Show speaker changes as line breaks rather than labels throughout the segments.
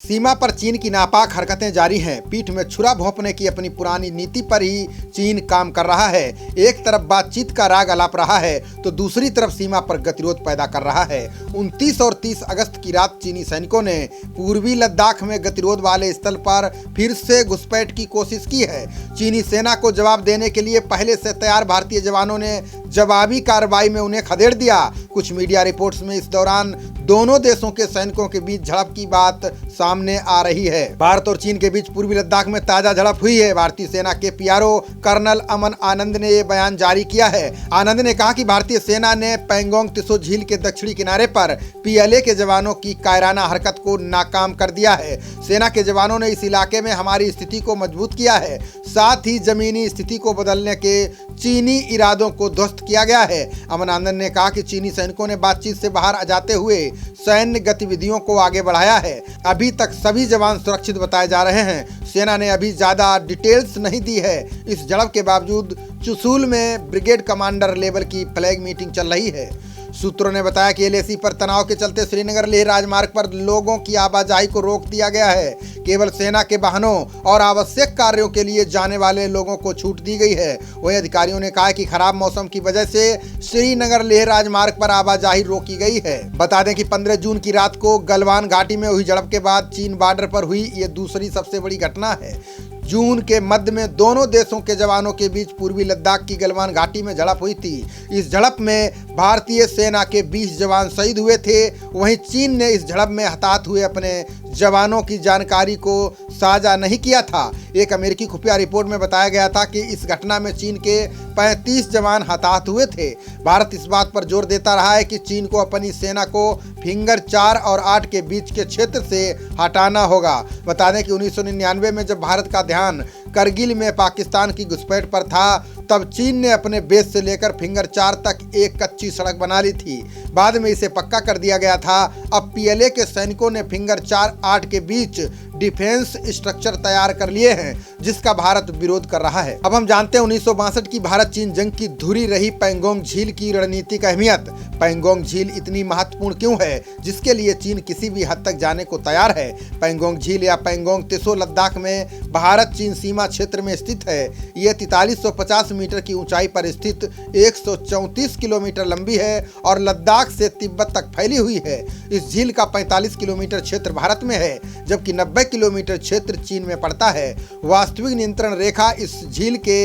सीमा पर चीन की नापाक हरकतें जारी हैं। पीठ में छुरा भोंपने की अपनी पुरानी नीति पर ही चीन काम कर रहा है। एक तरफ बातचीत का राग अलाप रहा है तो दूसरी तरफ सीमा पर गतिरोध पैदा कर रहा है। 29 और 30 अगस्त की रात चीनी सैनिकों ने पूर्वी लद्दाख में गतिरोध वाले स्थल पर फिर से घुसपैठ की कोशिश की है। चीनी सेना को जवाब देने के लिए पहले से तैयार भारतीय जवानों ने जवाबी कार्रवाई में उन्हें खदेड़ दिया। कुछ मीडिया रिपोर्ट्स में इस दौरान दोनों देशों के सैनिकों के बीच झड़प की बात सामने आ रही है। भारत और चीन के बीच पूर्वी लद्दाख में ताजा झड़प हुई है। भारतीय सेना के पीआरओ कर्नल अमन आनंद ने ये बयान जारी किया है। आनंद ने कहा कि भारतीय सेना ने पैंगोंग त्सो झील के दक्षिणी किनारे पर पीएलए के जवानों की कायराना हरकत को नाकाम कर दिया है। सेना के जवानों ने इस इलाके में हमारी स्थिति को मजबूत किया है, साथ ही जमीनी स्थिति को बदलने के चीनी इरादों को ध्वस्त किया गया है। अमन आनंद ने कहा कि चीनी सैनिकों ने बातचीत से बाहर आ जाते हुए सैन्य गतिविधियों को आगे बढ़ाया है। अभी तक सभी जवान सुरक्षित बताए जा रहे हैं। सेना ने अभी ज्यादा डिटेल्स नहीं दी है। इस झड़प के बावजूद चुशूल में ब्रिगेड कमांडर लेवल की फ्लैग मीटिंग चल रही है। सूत्रों ने बताया कि एलएसी पर तनाव के चलते श्रीनगर लेह राजमार्ग पर लोगों की आवाजाही को रोक दिया गया है। केवल सेना के वाहनों और आवश्यक कार्यों के लिए जाने वाले लोगों को छूट दी गई है। वहीं अधिकारियों ने कहा कि खराब मौसम की वजह से श्रीनगर लेह राजमार्ग पर आवाजाही रोकी गई है। बता दें कि 15 जून की रात को गलवान घाटी में हुई झड़प के बाद चीन बॉर्डर पर हुई ये दूसरी सबसे बड़ी घटना है। जून के मध्य में दोनों देशों के जवानों के बीच पूर्वी लद्दाख की गलवान घाटी में झड़प हुई थी। इस झड़प में भारतीय सेना के 20 जवान शहीद हुए थे। वहीं चीन ने इस झड़प में हताहत हुए अपने जवानों की जानकारी को साझा नहीं किया था। एक अमेरिकी खुफिया रिपोर्ट में बताया गया था कि इस घटना में चीन के 35 जवान हताहत हुए थे। भारत इस बात पर जोर देता रहा है कि चीन को अपनी सेना को फिंगर 4 और 8 के बीच के क्षेत्र से हटाना होगा। बता दें कि 1999 में जब भारत का ध्यान करगिल में पाकिस्तान की घुसपैठ पर था, तब चीन ने अपने बेस से लेकर फिंगर 4 तक एक कच्ची सड़क बना ली थी। बाद में इसे पक्का कर दिया गया था। अब पीएलए के सैनिकों ने फिंगर 4-8 के बीच डिफेंस स्ट्रक्चर तैयार कर लिए हैं, जिसका भारत विरोध कर रहा है। अब हम जानते हैं 1962 की भारत चीन जंग की धुरी रही पैंगोंग झील की रणनीतिक अहमियत। पैंगोंग झील इतनी महत्वपूर्ण क्यों है, जिसके लिए चीन किसी भी हद तक जाने को तैयार है। पैंगोंग झील या पैंगोंग त्सो लद्दाख में भारत चीन सीमा क्षेत्र में स्थित है। यह 4350 मीटर की ऊंचाई पर स्थित 134 किलोमीटर लंबी है और लद्दाख से तिब्बत तक फैली हुई है। इस झील का 45 किलोमीटर क्षेत्र भारत में है, जबकि 90 किलोमीटर क्षेत्र चीन में पड़ता है। वास्तविक नियंत्रण रेखा इस झील के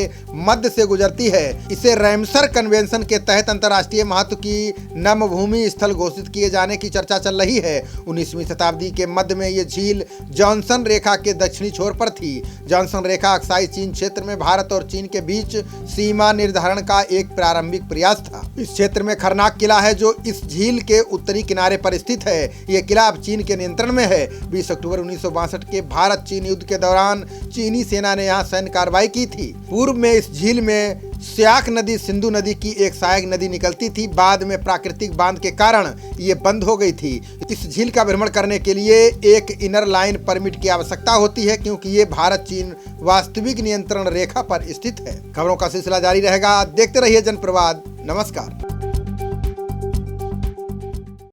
मध्य से गुजरती है। इसे रैमसर कन्वेंशन के तहत अंतर्राष्ट्रीय महत्व की नमभूमि स्थल घोषित किए जाने की चर्चा चल रही है। 19वीं शताब्दी के मध्य में ये झील जॉनसन रेखा के दक्षिणी छोर पर थी। जॉनसन रेखा अक्साई चीन क्षेत्र में भारत और चीन के बीच सीमा निर्धारण का एक प्रारंभिक प्रयास था। इस क्षेत्र में खरनाक किला है, जो इस झील के उत्तरी किनारे पर स्थित है। यह किला अब चीन के नियंत्रण में है। 20 अक्टूबर 1962 के भारत चीन युद्ध के दौरान चीनी सेना ने यहाँ सैन्य कार्रवाई की थी। पूर्व में इस झील में स्याक नदी सिंधु नदी की एक सहायक नदी निकलती थी। बाद में प्राकृतिक बांध के कारण ये बंद हो गई थी। इस झील का भ्रमण करने के लिए एक इनर लाइन परमिट की आवश्यकता होती है, क्योंकि ये भारत चीन वास्तविक नियंत्रण रेखा पर स्थित है। खबरों का सिलसिला जारी रहेगा। देखते रहिए जनप्रवाद। नमस्कार।